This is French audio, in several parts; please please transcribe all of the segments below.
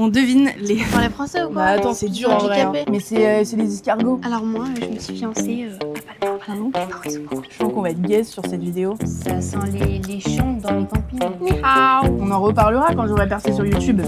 On devine les... Vous parlez français ou quoi? Bah attends, c'est dur en vrai. Hein. Mais c'est les escargots. Alors moi, je me suis fiancée à Palma. Ah non? Je sens qu'on va être gaze sur cette vidéo. Ça sent les champs dans les campings. On en reparlera quand j'aurai percé sur YouTube.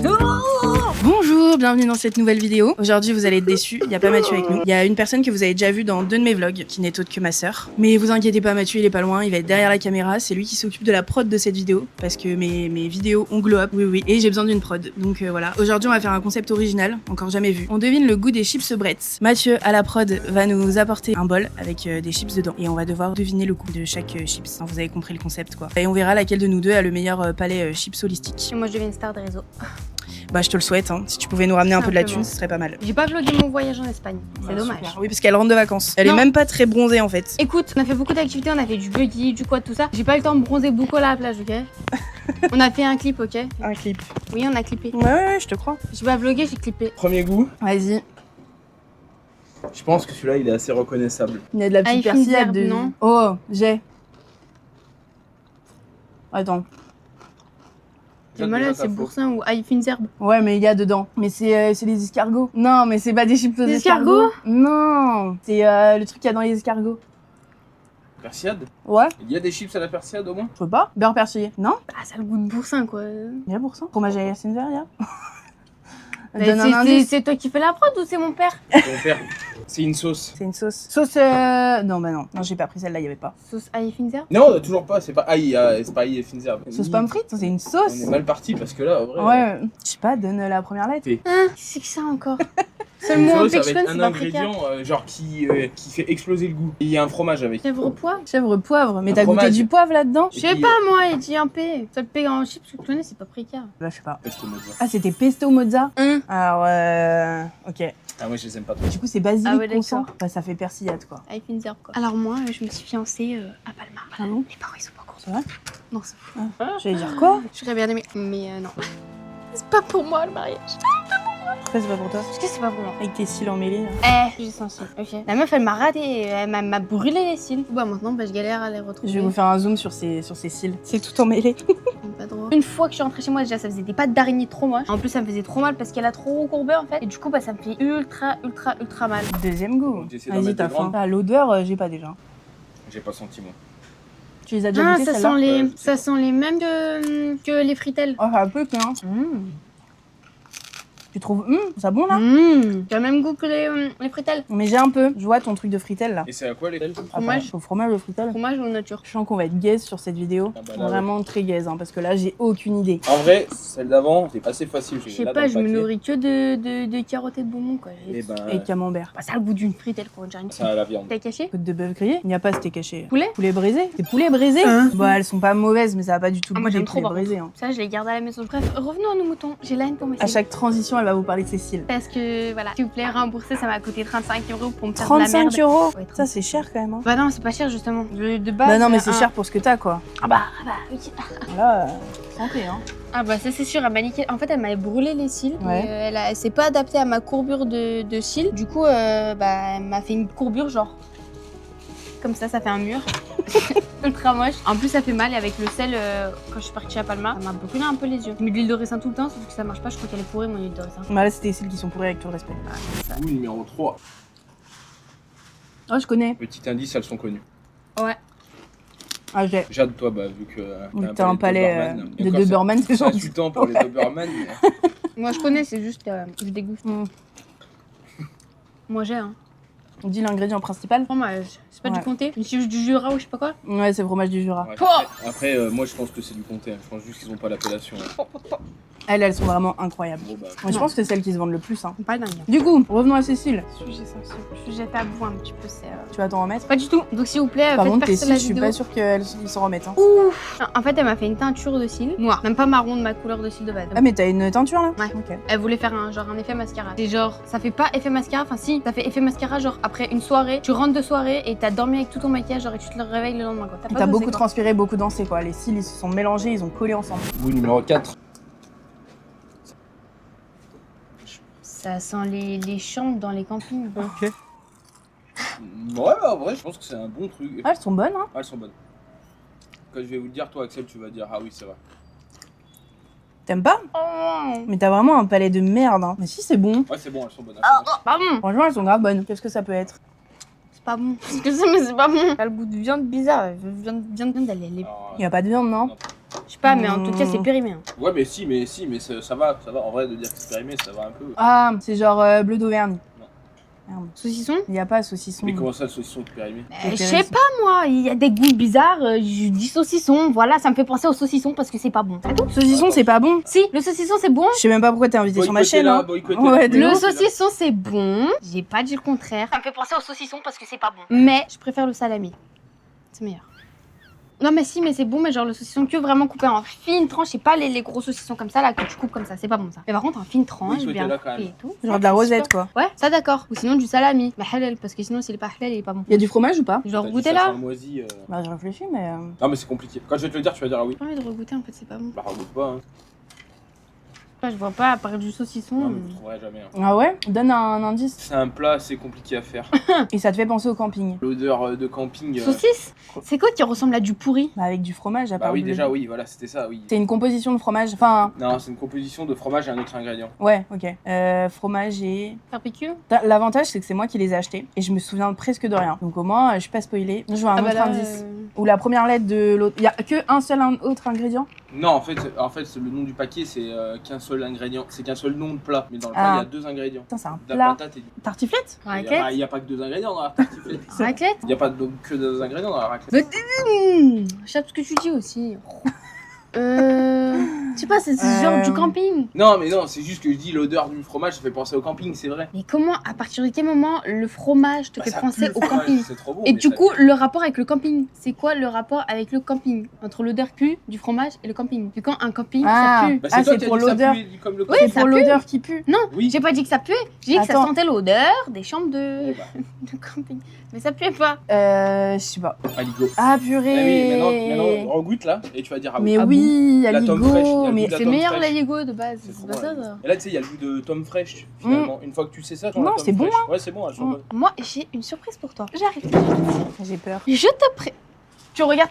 Bonjour, bienvenue dans cette nouvelle vidéo. Aujourd'hui, vous allez être déçus, il n'y a pas Mathieu avec nous. Il y a une personne que vous avez déjà vue dans 2 de mes vlogs, qui n'est autre que ma sœur. Mais vous inquiétez pas, Mathieu, il est pas loin, il va être derrière la caméra. C'est lui qui s'occupe de la prod de cette vidéo, parce que mes vidéos ont glow up, oui, et j'ai besoin d'une prod. Donc voilà, aujourd'hui, on va faire un concept original, encore jamais vu. On devine le goût des chips Bretz. Mathieu, à la prod, va nous apporter un bol avec des chips dedans. Et on va devoir deviner le goût de chaque chips. Enfin, vous avez compris le concept, quoi. Et on verra laquelle de nous deux a le meilleur palais chips holistique. Et moi, je deviens une star des réseaux. Bah, je te le souhaite, hein. Si tu pouvais nous ramener un peu de la thune, ce serait pas mal. J'ai pas vlogué mon voyage en Espagne. C'est dommage. Super. Oui, parce qu'elle rentre de vacances. Elle Non. est même pas très bronzée en fait. Écoute, on a fait beaucoup d'activités, on a fait du buggy, du quad, tout ça. J'ai pas eu le temps de bronzer beaucoup à la plage, ok? On a fait un clip, ok? Un clip. Oui, on a clippé. Ouais, je te crois. J'ai pas vlogué, j'ai clippé. Premier goût, Vas-y. je pense que celui-là il est assez reconnaissable. Il y a de la petite Ice persillade Herb, de... non? Oh, j'ai. Attends. C'est malade, c'est boursin ou Finzerbe. Ouais, mais il y a dedans. Mais c'est les escargots. Non, mais c'est pas des chips aux Des escargots. escargots? Non, c'est le truc qu'il y a dans les escargots. Persillade? Ouais, Il y a des chips à la persillade au moins? je sais pas. Beurre persillé. Non? Ah, ça a le goût de boursin, quoi. Il y a pour ça. Fromage à Yacinzer, il y a. Mais Donne un indice. c'est toi qui fais la prod ou c'est mon père? Ton père, c'est une sauce. C'est une sauce. Sauce Non, bah non. Non, j'ai pas pris celle-là, il y avait pas. Sauce Finzerbe? Non, toujours pas, c'est pas aïe, c'est pas aïe et Finzerbe. Sauce pomme frite, c'est une sauce. On est mal parti parce que là, en vrai. Ouais, je sais pas, donne la première lettre. C'est que ça encore. C'est Une le mot en sauce avec pecton, c'est un pas précaire. ingrédient genre qui fait exploser le goût. Et il y a un fromage avec. Chèvre pois? Chèvre poivre, mais Un t'as goûté fromage. du poivre là-dedans? Je sais pas moi, il dit un P. Ça le P en chips que tu connais, c'est pas précaire. Bah, je sais pas. Pesto mozza. Ah, c'était pesto mozza? Alors, ok. Ah, moi je les aime pas trop. Du coup, c'est basilic Ah ouais, consent. d'accord. Bah, ça fait persillade, quoi. Finzerbe quoi. Alors moi, je me suis fiancée à Palma. Ah bon? Les parents ils sont pas contents. C'est vrai? Non, c'est fou. J'allais dire quoi? Je serais bien aimée. Mais non. C'est pas pour moi le mariage. Pourquoi c'est pas pour toi? Parce que c'est pas pour moi. Avec tes cils emmêlés. Là. J'ai sensible. Ok. La meuf elle m'a raté, elle m'a brûlé les cils. Bah maintenant je galère à les retrouver. Je vais vous faire un zoom sur ses cils. C'est tout emmêlé. Pas drôle. Une fois que je suis rentrée chez moi déjà ça faisait des pattes d'araignée trop moches. En plus ça me faisait trop mal parce qu'elle a trop courbé en fait. Et du coup bah ça me fait ultra mal. Deuxième goût. J'essaie d'en Vas-y, mettre t'as des faim. grandes. Ah, l'odeur, j'ai pas déjà. J'ai pas senti moi. Tu les as déjà Ah goûtées, ça celles-là? sent les Ouais, ça sent les mêmes que les fritelles. Oh, ça a peu, hein. Tu trouves ça bon, là? C'est le même goût que les fritelles. Mais j'ai un peu. Je vois ton truc de fritelle, là. Et c'est à quoi les Fromage. Au fromage, au fritelle. Fromage ou nature. Je sens qu'on va être gaze sur cette vidéo. Ah bah là, Vraiment très gaze, hein, parce que là, j'ai aucune idée. En vrai, celle d'avant, c'est assez facile. Je sais pas, je me nourris que de carottes et de bonbons quoi. Et ben, Et camembert. Bah, ça a le goût d'une fritelle quoi, on dirait une ça a la viande. T'as caché? Côte de bœuf grillé. Il n'y a pas, c'était caché. Poulet? Poulet braisé. C'est poulet braisé? Bah, elles sont pas mauvaises, mais ça a pas du tout le Ah, goût moi des j'aime trop poulets par braisés. contre. Hein. Ça je les garde à la maison. Bref, revenons à nos moutons. J'ai la haine pour mes À cils. chaque transition, elle va vous parler de ses cils. Parce que voilà, s'il vous plaît, rembourser, ça m'a coûté 35 € pour me faire de la 35 merde. €. Ouais, Ça, c'est cher quand même. Hein. Bah non, c'est pas cher justement. De base. Bah non, mais c'est cher pour ce que t'as, quoi. Ah bah oui. Là, santé, hein. Ah bah ça c'est sûr, elle m'a niqué. En fait, elle m'avait brûlé les cils. Ouais. Et, elle s'est pas adaptée à ma courbure de cils. Du coup, bah elle m'a fait une courbure genre. Comme ça fait un mur. Ultra moche. En plus, ça fait mal et avec le sel, quand je suis partie à Palma, ça m'a brûlé un peu les yeux. Je mets de l'huile de ricin tout le temps, sauf que ça marche pas. Je crois qu'elle est pourrie, mon huile de ricin. Bah là, c'était les cils qui sont pourris avec tout le respect. Goût numéro 3. Oh, je connais. Petit indice, elles sont connues. Ouais. Ah, j'ai. Jade, toi, bah, vu que T'as un palais de Doberman, c'est C'est gentil. insultant pour les Doberman. Mais... Moi, je connais, c'est juste, je déguste. Moi, j'ai, hein. On dit l'ingrédient principal. Fromage. C'est pas Ouais. du comté, une chiche du Jura ou je sais pas quoi. Ouais, c'est le fromage du Jura. Ouais, Oh après, moi je pense que c'est du comté. Je pense juste qu'ils ont pas l'appellation. Elles sont vraiment incroyables. Bon, bah, Moi, je pense que c'est celles qui se vendent le plus. Hein. Pas dingue. Du coup, revenons à Cécile. Sujet sensible. Sujet tabou un petit peu, c'est. Tu vas t'en remettre? Pas du tout. Donc, s'il vous plaît, Par faites contre, tes percer cils, la je suis vidéo. pas sûre qu'ils s'en remettent. Hein. Ouf. En fait, elle m'a fait une teinture de cils noire. Même pas marron de ma couleur de cils de base. Ah, mais t'as une teinture là? Ouais. Ok. Elle voulait faire un effet mascara. C'est genre, ça fait pas effet mascara, enfin si, ça fait effet mascara genre après une soirée, tu rentres de soirée et t'as dormi avec tout ton maquillage genre et tu te réveilles le lendemain quoi. Pas T'as dosé, beaucoup quoi. transpiré, beaucoup dansé quoi. Les cils, ils se sont mélangés, ils ont collé ensemble. goût numéro 4. Ça sent les champs dans les campings. Ok. Ouais, en vrai, je pense que c'est un bon truc. Ah, elles sont bonnes, hein. Ah, elles sont bonnes. Quand je vais vous le dire, toi, Axel, tu vas dire ah oui, c'est vrai. T'aimes pas? Oh. Mais t'as vraiment un palais de merde. Hein. Mais si, c'est bon. Ouais, c'est bon, elles sont bonnes. Pas bon. Franchement, elles sont grave bonnes. Qu'est-ce que ça peut être? C'est pas bon. Parce que ça, mais c'est pas bon. Ça a le goût de viande bizarre. Viande d'aller. Y a pas de viande, non? Je sais pas, mais en tout cas, c'est périmé. Hein. Ouais, mais ça va. En vrai, de dire que c'est périmé, ça va un peu. Ah, c'est genre bleu d'Auvergne. Merde. Saucisson? Y a pas saucisson. Mais comment ça, le saucisson est périmé? Je sais pas moi, il y a des goûts bizarres, je dis saucisson, voilà, ça me fait penser au saucisson parce que c'est pas bon. C'est tout. Saucisson, c'est pas bon. Si, le saucisson c'est bon. Je sais même pas pourquoi t'es invité sur ma chaîne. Hein. Ouais, Le saucisson c'est bon, j'ai pas dit le contraire. Ça me fait penser au saucisson parce que c'est pas bon. Mais je préfère le salami. C'est meilleur. Non mais si, mais c'est bon, mais genre le saucisson que vraiment coupé en fines tranches, c'est pas les gros saucissons comme ça là que tu coupes comme ça, c'est pas bon ça. Mais par contre en fines tranches, Oui, bien là, quand coupé même. et tout. Genre de la rosette, quoi. Ouais, ça d'accord. Ou sinon du salami, mais halal, parce que sinon s'il est pas halal, il est pas bon. Y a du fromage ou pas? Genre goûter là. Bah, je réfléchis, mais. Non, mais c'est compliqué. Quand je vais te le dire, tu vas dire ah oui. J'ai envie de regoûter en fait, c'est pas bon. Bah, regoute pas, hein. Je vois pas, à part du saucisson. Non, mais tu trouveras jamais. Hein. Ah ouais? Donne un indice. C'est un plat assez compliqué à faire. Et ça te fait penser au camping. L'odeur de camping. Saucisse? C'est quoi qui ressemble à du pourri? Bah, avec du fromage, à part. Bah oui, le- déjà, oui, voilà, c'était ça, oui. C'est une composition de fromage. Enfin, Non, c'est une composition de fromage et un autre ingrédient. ouais, ok. Fromage et. Barbecue? L'avantage, c'est que c'est moi qui les ai achetés. Et je me souviens presque de rien. Donc au moins, je suis pas spoilée. Je vois un autre indice. Ou la première lettre de l'autre. Y a que un seul autre ingrédient? Non, en fait, le nom du paquet, c'est qu'un seul ingrédient. C'est qu'un seul nom de plat. Mais dans le plat, il y a 2 ingrédients. Putain, c'est un De la plat. patate et du. Tartiflette? Raclette? Il n'y a pas que 2 ingrédients dans la tartiflette. Raclette? Il n'y a pas que 2 ingrédients dans la raclette. Je sais ce que tu dis aussi. Je sais pas, c'est genre du camping. Non, mais non, c'est juste que je dis l'odeur du fromage, ça fait penser au camping, c'est vrai. Mais comment, à partir de quel moment, le fromage te fait Ça penser pue le au fromage, camping? C'est trop bon. Et mais du ça coup, pue. le rapport avec le camping, c'est quoi le rapport avec le camping? Entre l'odeur pue du fromage et le camping? Vu quand un camping, Ah. ça pue. Bah, Ah, toi c'est qui as pour dit ça l'odeur. pue comme le Oui, C'est ça pour pue. l'odeur qui pue. Non, Oui. j'ai pas dit que ça puait, j'ai dit que ça Attends. sentait l'odeur des chambres de... Eh bah, de camping. Mais ça puait pas. Je sais pas. Aligo. Ah, Ah oui, purée. maintenant, regoute là, et tu vas dire ah oui. Mais Ah oui, La Aligo. tome fraîche, il y a le Mais goût de la C'est tome meilleur fraîche. la Lego de base. C'est C'est trop pas bon, ça, la ça. Et là, tu sais, il y a le goût de Tom Fresh, finalement. Une fois que tu sais ça, genre Non, la Tom c'est bon, Fresh. Ouais, c'est bon, elles sont bonnes. Moi, j'ai une surprise pour toi. J'arrive. J'ai peur. Je te pré... Tu regardes.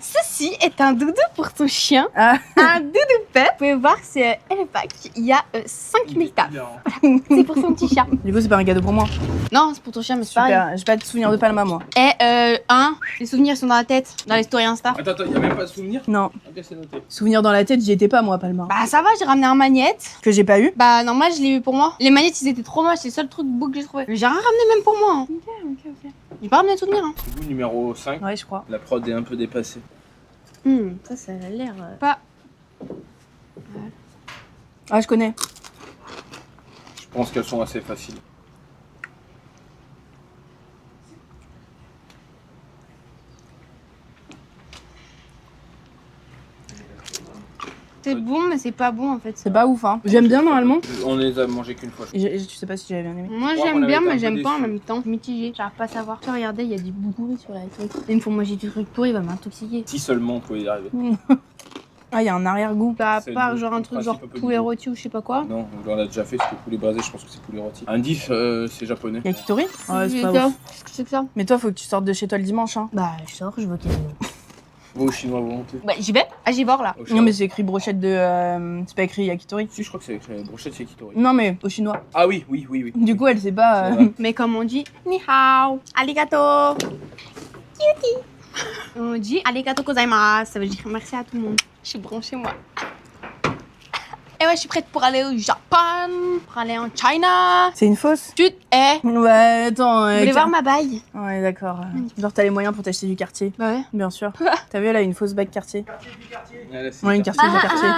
Ceci est un doudou pour ton chien. Ah. Un doudou pet. Vous pouvez voir, c'est Elepac. Il y a 5000 tapes. C'est pour son petit chat. Du coup, c'est pas un cadeau pour moi. Non, c'est pour ton chien, mais c'est pareil. Super. J'ai pas de souvenir de Palma, moi. Et les souvenirs sont dans la tête, dans les stories Insta. Attends, il y a même pas de souvenir? Non. Ok, c'est noté. Souvenir dans la tête, j'y étais pas, moi, Palma. Bah ça va, j'ai ramené un magnète. Que j'ai pas eu. Bah normal, je l'ai eu pour moi. Les magnettes, ils étaient trop moches, c'est le seul truc beau que j'ai trouvé. Mais j'ai rien ramené même pour moi. Hein. Ok. J'ai pas ramené de souvenirs. Hein. Goût numéro 5. Ouais, je crois. La prod est un peu dépassée. Ça a l'air pas... Ah, je connais. Je pense qu'elles sont assez faciles. C'est bon, mais c'est pas bon en fait. C'est pas ouf, hein. J'aime bien, normalement. On les a mangés qu'une fois. Tu sais pas si j'avais bien aimé. Moi Ouais, on j'aime avait bien, été un mais peu j'aime pas en déçus. même temps. Mitigé, j'arrive pas à savoir. Tu regardez, il y a des bouts pourris sur la truc. Une fois moi j'ai du truc pourri, il va m'intoxiquer. Si seulement on pouvait y arriver. Ah, il y a un arrière-goût. Bah, à C'est part le genre un truc principe genre un peu poulet du rôti ou je sais pas quoi. Non, on l'a déjà fait, c'était poulet braisé, je pense que c'est poulet rôti. Indice, c'est japonais. Yakitori? Ouais, c'est C'est pas ça. ouf. Qu'est-ce que c'est que ça? Mais toi, faut que tu sortes de chez toi le dimanche, hein. Bah je sors, je vois qu'il y a... Va au chinois volonté. Bah j'y vais, à Givor là. Au chinois. Non, mais c'est écrit brochette de. C'est pas écrit yakitori. Si, je crois que c'est écrit brochette chez Kitori. Non, mais au chinois. Ah oui. Du coup, elle sait pas. C'est vrai. Mais comme on dit, ni hao, arigato, cutie. On dit arigato gozaimasu, ça veut dire merci à tout le monde. Je suis branchée moi. Et ouais, je suis prête pour aller au Japon, pour aller en China. C'est une fausse? Tu es. Ouais, attends. Vous voulez voir ma bague? Ouais, d'accord. Genre, t'as les moyens pour t'acheter du quartier. Bah ouais. Bien sûr. T'as vu, elle a une fausse bague quartier. Ouais, là, c'est Ouais, une quartier du quartier.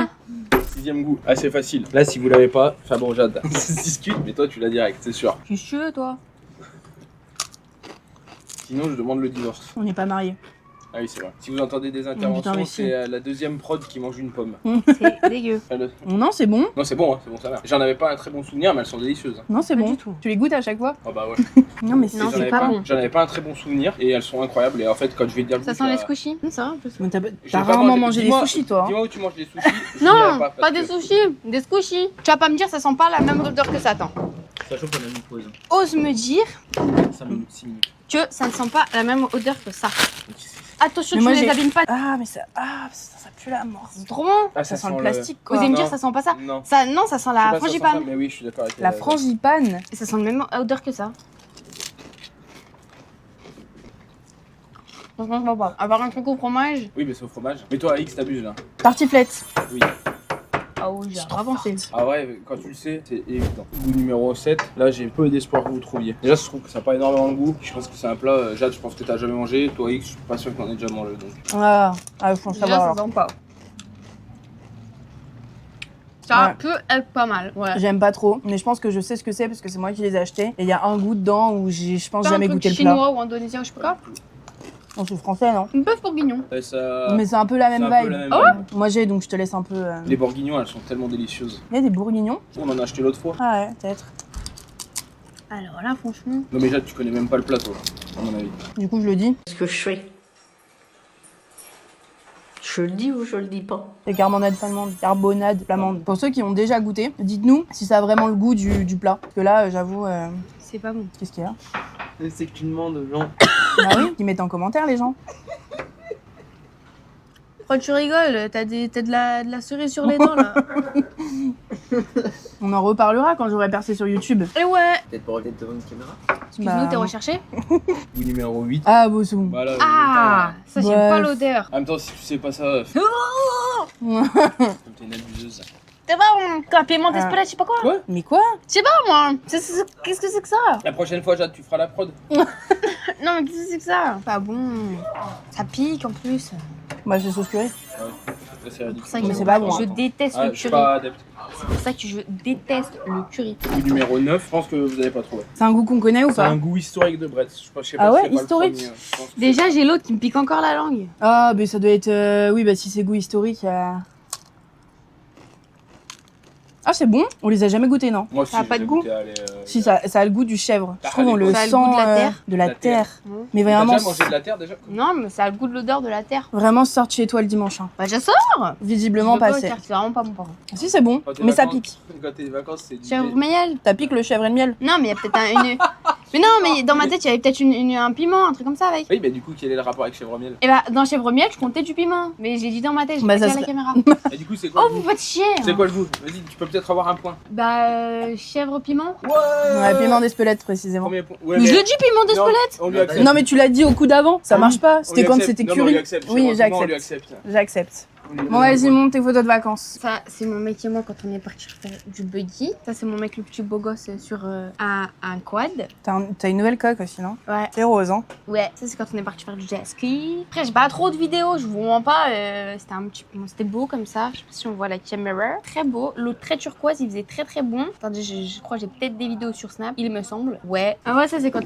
Sixième goût, assez facile. Là, si vous l'avez pas, enfin bon, Jade, ça se discute, mais toi, tu l'as direct, c'est sûr. Tu es toi? Sinon, je demande le divorce. On n'est pas mariés. Ah oui, c'est vrai. Si vous entendez des interventions, mais si. c'est la deuxième prod qui mange une pomme. C'est dégueu. Enfin, Non, c'est bon. Non, c'est bon, ça va. J'en avais pas un très bon souvenir, mais elles sont délicieuses. Non, c'est Pas bon. du tout. Tu les goûtes à chaque fois? Ah bah ouais. Non, mais c'est. Non, J'en c'est avais pas bon. J'en avais pas un très bon souvenir, et elles sont incroyables. Et en fait, quand je vais te dire le Ça goût, sent les vas- squishies. Ça va un peu ça. Mais Je t'as vais pas rarement manger- mangé des dis-moi- sushis, toi. Hein. Dis-moi où tu manges des sushis. je Non, dirai pas parce des que sushis, des squishies. Tu vas pas me dire ça sent pas la même odeur que ça, attends. Sachant qu'on a mis pause. Ose me dire 5 minutes, 6 minutes. que ça ne sent pas la même odeur que ça. attention, Mais tu moi, les j'ai- abîmes pas. Ah, mais ça pue la mort. C'est trop bon. Ah, Ça sent le plastique, Vous quoi. allez me dire, Non. ça sent pas ça. Non. Non, ça sent Je sais la pas si ça sent frangipane. ça, mais oui, je suis d'accord avec La frangipane. Et ça sent la même odeur que ça. Ça sent pas. Avoir un truc au fromage. Oui, mais c'est au fromage. Mais toi, X, t'abuses là. Tartiflette. Oui. Ah oui, j'ai trop avancé. Ah ouais, quand tu le sais, c'est évident. Goût numéro 7, là j'ai peu d'espoir que vous trouviez. Déjà, je trouve que ça n'a pas énormément de goût. Je pense que c'est un plat, Jade, je pense que t'as jamais mangé. Toi, X, je suis pas sûr que t'en aies déjà mangé. Donc. Ah, faut Déjà, savoir. ça sent pas. Ça Ouais. peut être pas mal. Ouais. J'aime pas trop, mais je pense que je sais ce que c'est parce que c'est moi qui les ai achetés. Et il y a un goût dedans où je pense Pas jamais un truc goûté le plat. chinois ou indonésien ou je sais pas quoi. Non, c'est français, non? Une bœuf bourguignon. Et ça... Mais c'est un peu la c'est même un peu vibe. la même Ah vibe. Moi j'ai, donc je te laisse un peu. Les bourguignons, elles sont tellement délicieuses. Il y a des bourguignons? On en a acheté l'autre fois. Ah ouais, peut-être. Alors là, franchement. Non, mais Jade, tu connais même pas le plat, toi, à mon avis. Du coup, je le dis. Ce que je fais. Je le dis ou je le dis pas? Les carbonade flamande, carbonade flamande. Pour ceux qui ont déjà goûté, dites-nous si ça a vraiment le goût du plat. Parce que là, j'avoue, C'est pas bon. qu'est-ce qu'il y a? C'est que tu demandes aux gens. Bah oui, ils mettent en commentaire les gens. Pourquoi tu rigoles? T'as de la cerise sur les dents là. On en reparlera quand j'aurai percé sur YouTube. Et ouais. Peut-être pour peut-être devant une caméra. Excuse-nous, Bah, t'es recherché? Goût numéro 8. Ah, bon, c'est bon. Voilà, Ah, ça j'aime Ouais. pas l'odeur. En même temps, si tu sais pas ça, Oh, comme t'es une abuseuse. c'est pas bon. Quoi, piment d'Espelette, je sais pas quoi. Quoi? Mais quoi? Je sais pas moi. Qu'est-ce que c'est que ça? La prochaine fois, Jade, tu feras la prod. Non mais qu'est-ce que c'est que ça? Pas bon. Ça pique en plus. Bah, c'est sauce curry. Ouais, c'est C'est pour ridicule. ça que Mais c'est pas bon, je hein. déteste Ah, le je suis curry. pas adepte. C'est pour ça que je déteste le curry. Goût numéro 9, je pense que vous avez pas trouvé. C'est un goût qu'on connaît ou C'est pas? un goût historique de Brett. Je sais Ah pas ouais, si c'est pas le historique. premier, je pense que Déjà j'ai l'autre qui me pique encore la langue. Ah, mais ça doit être. Oui, bah si c'est goût historique. Ah, c'est bon? On les a jamais goûtés, non? Moi, Ça a si, pas j'ai de goût goûté, allez, Si, ça a le goût du chèvre. Je trouve on le Ça a sent. le goût de la terre. De la La terre. terre. Mais T'as vraiment. déjà mangé de la terre déjà? Non mais ça a le goût de l'odeur de la terre. Vraiment, sors de chez toi le dimanche. Hein. Bah je sors. Visiblement Je veux pas le assez. faire, c'est vraiment pas bon par contre. Si, c'est bon, Quand t'es mais ça vacances- pique. Quand t'es vacances, c'est du Chèvre miel. Ça pique le chèvre et le miel. Non mais il y a peut-être une... Mais non mais dans ma tête il y avait peut-être un piment, un truc comme ça avec. Oui, mais du coup, quel est le rapport avec chèvre miel? Et bah dans chèvre miel je comptais du piment. Mais j'ai dit dans ma tête, j'ai Bah, pas ça dit à la serait- caméra. Et du coup, c'est quoi Oh le vous goût? faites chier. C'est quoi le goût? Vas-y, tu peux peut-être avoir un point. Bah chèvre piment. Ouais, piment d'Espelette précisément. Premier point. Ouais, Mais je mais- le dis piment d'Espelette. Non, on lui accepte. Non, mais tu l'as dit au coup d'avant, ça marche pas. On C'était lui quand accepte. c'était Non, mais on lui curry. accepte. Oui, Chèvre piment, on lui j'accepte. accepte. J'accepte. On lui- Bon, vas-y, monte tes photos de vacances. Ça, c'est mon mec et moi quand on est parti faire du buggy. Ça, c'est mon mec le petit beau gosse sur un quad. T'as une nouvelle coque aussi, non? Ouais. C'est rose, hein? Ouais, ça, c'est quand on est parti faire du jet ski. Après, j'ai pas trop de vidéos, je vous mens pas. C'était un petit peu. C'était beau comme ça. Je sais pas si on voit la caméra. Très beau. L'eau très turquoise, il faisait très très bon. Attendez, je crois que j'ai peut-être des vidéos sur Snap, il me semble. Ouais. Ah ouais, ça, c'est quand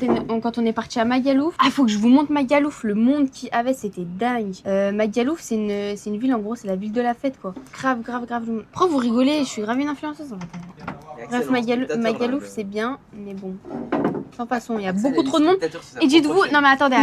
on est parti à Magalouf. Ah, faut que je vous montre Magalouf. Le monde qu'il y avait, c'était dingue. Magalouf, c'est une ville, en gros, c'est la ville de la fête, quoi. Grave. Pourquoi vous rigolez? Je suis grave une influenceuse, en fait. Bref, Magalouf, c'est bien, mais bon. Sans façon, il y a beaucoup trop de monde. Et dites-vous, non mais attendez.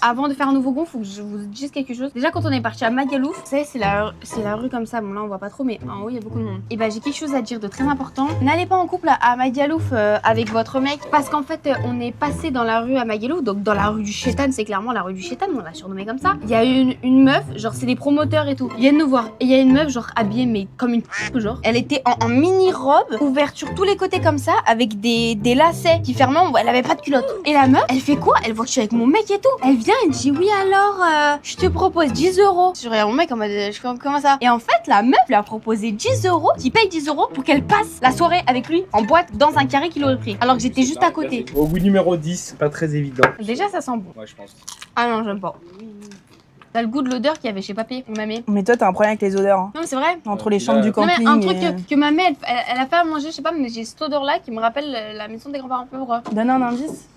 Avant de faire un nouveau gonf, faut que je vous dise quelque chose. Déjà, quand on est parti à Magalouf, vous savez, c'est la rue comme ça. Bon, là, on voit pas trop, mais en haut, il y a beaucoup de monde. Et bah, j'ai quelque chose à dire de très important. N'allez pas en couple à Magalouf avec votre mec, parce qu'en fait, on est passé dans la rue à Magalouf, donc dans la rue du Chétan, c'est clairement la rue du Chétan, on l'a surnommé comme ça. Il y a une meuf, genre, c'est des promoteurs et tout. Ils viennent nous voir. Et il y a une meuf, genre, habillée, mais comme une genre. Elle était en mini-robe, ouverte sur tous les côtés comme ça, avec des lacets qui fermaient, elle avait pas de culotte. Et la meuf, elle fait quoi? Elle voit que je suis avec mon mec et tout. Elle vient, elle dit oui alors, je te propose 10 euros. Je regarde mon mec en mode, je fais comment ça? Et en fait, la meuf lui a proposé 10 euros, qui paye 10 euros pour qu'elle passe la soirée avec lui en boîte dans un carré qu'il aurait pris. Alors que j'étais juste à côté. Au goût numéro 10, pas très évident. Déjà, ça sent bon. Ouais, je pense. Ah non, j'aime pas. T'as le goût de l'odeur qu'il y avait chez Papé, mon mamie. Mais toi, t'as un problème avec les odeurs, hein. Non, mais c'est vrai. Entre les Ouais, chambres du Non, camping. mais un truc et- que ma mère, elle a fait à manger, je sais pas, mais j'ai cette odeur-là qui me rappelle la maison des grands-parents. Pourquoi? Donne un indice.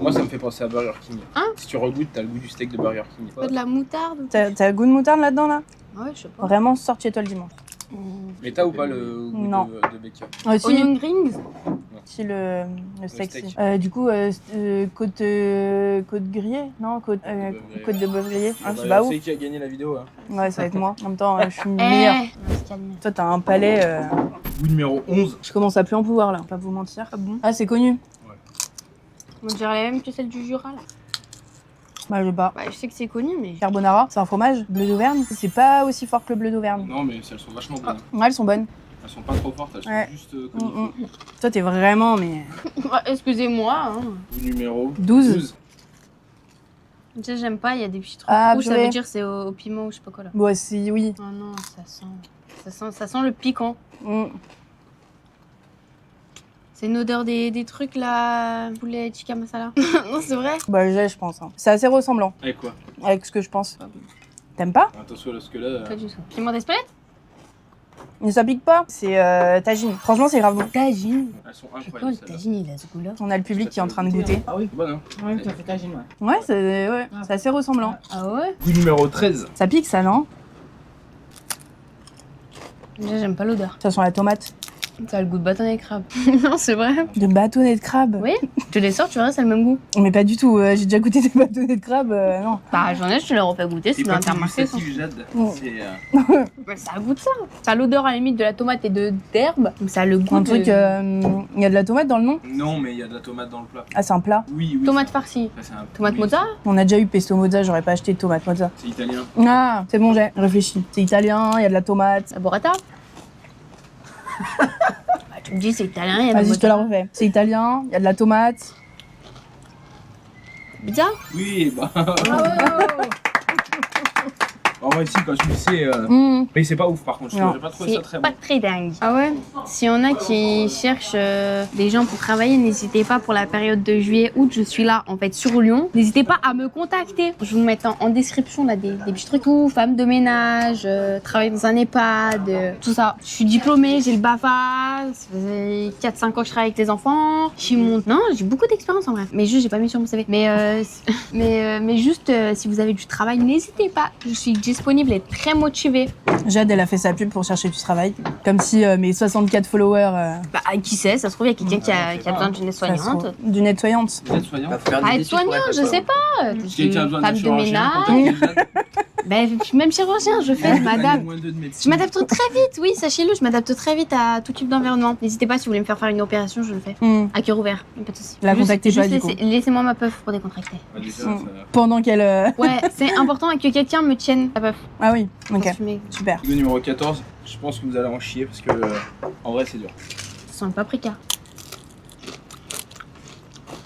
Moi, ça me fait penser à Burger King. Hein? Si tu regoutes, t'as le goût du steak de Burger King. Pas de la moutarde? T'as le goût de moutarde là-dedans, là? Ouais, je sais pas. Vraiment, sors de chez toi le dimanche. Mais t'as ou pas le goût Non. de bacon? Ah, si, Onion rings? si, le steak, steak. si. Du coup, côte grillée? Non, côte de bœuf grillée. Ah, c'est pas ouf. C'est qui a gagné la vidéo. Hein. Ouais, ça va être moi. En même temps, je suis meilleure. On va se calmer. Toi, t'as un palais. Goût numéro 11. Je commence à plus en pouvoir là, pas vous mentir. Ah bon? Ah, c'est connu. On dirait la même que celle du Jura là. Bah, je sais pas. Bah, je sais que c'est connu, mais. Carbonara, c'est un fromage. Bleu d'Auvergne, c'est pas aussi fort que le bleu d'Auvergne. Non, mais elles sont vachement bonnes. Ouais, elles sont bonnes. Elles sont pas trop fortes, elles sont Ouais. juste comme il faut. Toi, t'es vraiment, mais. Excusez-moi. Hein. Goût numéro 12. Tu sais, j'aime pas, il y a des petits trucs Ah, rouges, ça purée. veut dire c'est au piment ou je sais pas quoi là. Bon, si, oui. Oh non, ça sent le piquant. Mm. C'est une odeur des trucs là, poulet tikka masala. Non, c'est vrai. Bah, je pense. Hein. C'est assez ressemblant Avec quoi? avec ce que je pense. T'aimes pas? Attention parce que là. Pas du tout. Piment d'Espelette? Mais ça pique pas. C'est tagine. Franchement, c'est grave bon. Tagine. Elles sont C'est quoi incroyables. le celles-là. tagine, il a ce goût-là? On a le public qui est en train de goûter. Ah oui. C'est bon, hein? Ouais, tu as fait tagine, ouais. Ouais, c'est assez ressemblant. Ah ouais? Goût numéro 13. Ça pique, ça, non? Déjà, j'aime pas l'odeur. Ça sent la tomate. Ça a le goût de bâtonnet de crabe. Non, c'est vrai. De bâtonnet de crabe. Oui, tu les sors, tu verras, ça a le même goût. Mais pas du tout. J'ai déjà goûté des bâtonnets de crabe. Non. Bah, j'en ai, je te les refais goûter, c'est C'est dans pas l'intermarché. gustatif, Jade. Mm. C'est. Mais ça a le goût de ça. Ça a l'odeur à la limite de la tomate et d'herbe. Donc ça a le goût Un de... truc. Il y a de la tomate dans le nom? Non, mais il y a de la tomate dans le plat. Ah, c'est un plat. Oui, oui. Tomate farcie. Ça, c'est un- Tomate oui, mozza. On a déjà eu pesto mozza, j'aurais pas acheté de tomate mozza. C'est italien. Ah, c'est bon, j'ai réfléchi. C'est italien, il y a de la tomate. La burrata. Bah, tu me dis, c'est italien, il y a Vas-y, je te la refais. C'est italien, il y a de la tomate. Pizza. Oui, bah. En vrai, si, quand tu le sais. Mais c'est pas ouf par contre. Non. J'ai pas trouvé ça C'est très pas bon. très dingue. Ah ouais? S'il y en a qui cherchent des gens pour travailler, n'hésitez pas pour la période de juillet-août. Je suis là en fait sur Lyon. N'hésitez pas à me contacter. Je vais vous mettre en description là des petits trucs. Tout, femme de ménage, travailler dans un EHPAD, tout ça. Je suis diplômée, j'ai le BAFA. Ça faisait 4-5 ans que je travaille avec les enfants. Non, j'ai beaucoup d'expérience en vrai. Mais juste, j'ai pas mis sur mon CV. Mais juste, si vous avez du travail, n'hésitez pas. Je suis disponible et très motivée. Jade, elle a fait sa pub pour chercher du travail. Comme si mes 64 followers. Bah, qui sait, ça se trouve, il y a quelqu'un qui a besoin d'une Ça se aide-soignante. trouve. D'une aide-soignante. Vous êtes soignant? Bah, faut faire Pas des études pour aide-soignant, être je sais soignant. pas. Si quelqu'un a besoin d'un Femme de chirurgien, ménage. contactez Jade. Ben, même chirurgien, je fais, je m'adapte. Moins deux de Je médecine. m'adapte très vite, oui, sachez-le, je m'adapte très vite à tout type d'environnement. N'hésitez pas si vous voulez me faire une opération, je le fais. Hmm. À cœur ouvert, pas de soucis. La contactez pas, du Laissez-moi ma puff pour décontracter. Ouais, déjà, Mm. ça- Pendant qu'elle. Ouais, c'est important que quelqu'un me tienne la puff. Ah oui, ok, Pour fumer. super. Le numéro 14, je pense que vous allez en chier parce que en vrai c'est dur. Ça sent le paprika.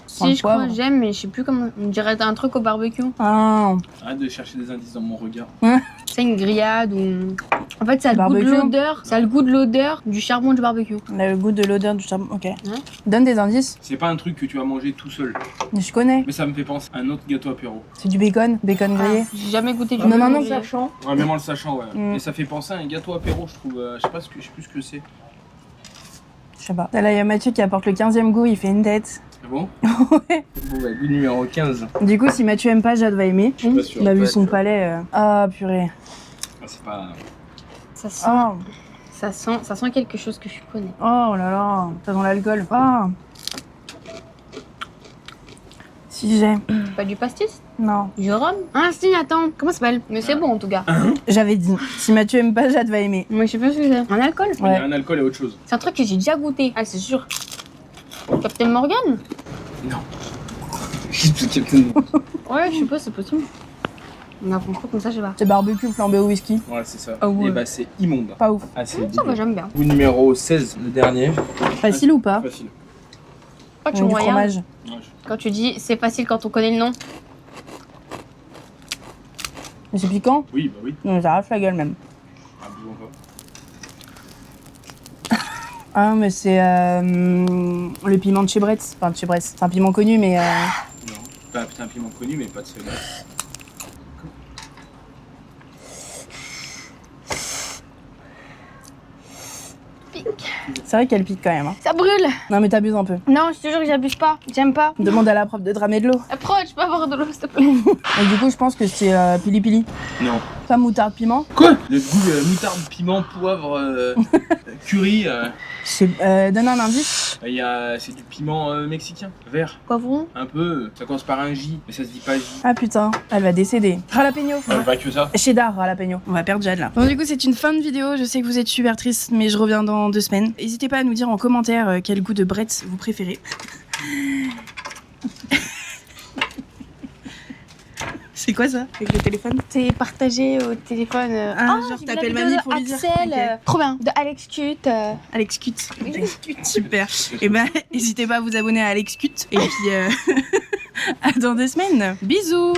Sent le Si, je crois, poivre. j'aime, mais je sais plus comment. On dirait un truc au barbecue. Ah, Arrête de chercher des indices dans mon regard. C'est une grillade ou. En fait, ça a le goût de Barbecue. l'odeur. Ça a le goût de l'odeur du charbon du barbecue. on a le goût de l'odeur du charbon. Ok. Donne des indices. C'est pas un truc que tu vas manger tout seul. Je connais. Mais ça me fait penser à un autre gâteau apéro. C'est du bacon. Bacon grillé. J'ai jamais goûté du Non, non, bacon non, grillé. Sachant. Ouais, même en le sachant, ouais. Mm. Et ça fait penser à un gâteau apéro, je trouve. Je sais plus ce que c'est. Je sais pas. Là, il y a Mathieu qui apporte le 15e goût, il fait une tête. C'est bon? Ouais. Bon, bah, goût numéro 15. Du coup, si Mathieu aime pas, Jade va aimer. Je suis pas sûr. Il a vu Ouais, son tu- palais. Ah, purée. Ah, c'est pas. Ça sent, Ah, ça sent quelque chose que je connais. oh là là. Ça sent l'alcool. Ah. Si j'ai. Pas du pastis? Non. Du rhum? Ah si, attends. Comment ça s'appelle? Mais c'est bon en tout cas. J'avais dit. Si Mathieu aime pas, Jade va aimer. Moi je sais pas ce que c'est. Un alcool? Il y Ouais. a un alcool et autre chose. C'est un truc que j'ai déjà goûté. Ah c'est sûr. Captain Morgan? Non. Captain. Ouais, je sais pas, c'est possible. On a un truc comme ça, je sais pas. C'est barbecue flambé au whisky. Ouais, c'est ça. Ah ouais. Et bah, c'est immonde. Pas ouf. Ah, c'est Ça va, dégueu. j'aime bien. Goût numéro 16, le dernier. Facile ou pas? Facile. Quand tu Du me regardes, fromage. Ouais, quand tu dis c'est facile quand on connaît le nom. Mais c'est piquant? Oui, bah oui. Non, ça arrache la gueule même. Ah, bon, pas. Ah, mais c'est le piment de chez Bretz. Enfin, de chez Bretz. C'est un piment connu, mais. Non. Bah, c'est un piment connu, mais pas de celui-là. C'est vrai qu'elle pique quand même. Hein. Ça brûle. Non, mais t'abuses un peu. Non, je te jure que j'abuse pas. J'aime pas. Demande à la prof de dramer de l'eau. Approche, je peux avoir de l'eau s'il te plaît. Et du coup, je pense que c'est pili pili. Non. Pas moutarde piment. Quoi? Le goût moutarde, piment, poivre, curry. Donne un indice. C'est du piment mexicain, vert. Poivron. Un peu. Ça commence par un J, mais ça se dit pas J. Ah putain, elle va décéder. Jalapeno. Pas que ça. Cheddar jalapeno. On va perdre Jade là. Bon, du coup, c'est une fin de vidéo. Je sais que vous êtes super triste, mais je reviens dans 2 semaines. N'hésitez pas à nous dire en commentaire quel goût de Bretz vous préférez. C'est quoi ça avec le téléphone? C'est partagé au téléphone. Ah, Oh, genre j'ai vu t'appelles la mamie vidéo pour lui dire. Axel, Ok. trop bien. De Alex Cute. Alex Cut. Alex Cut, super. Et ben, n'hésitez pas à vous abonner à Alex Cut. Et puis, à dans 2 semaines. Bisous.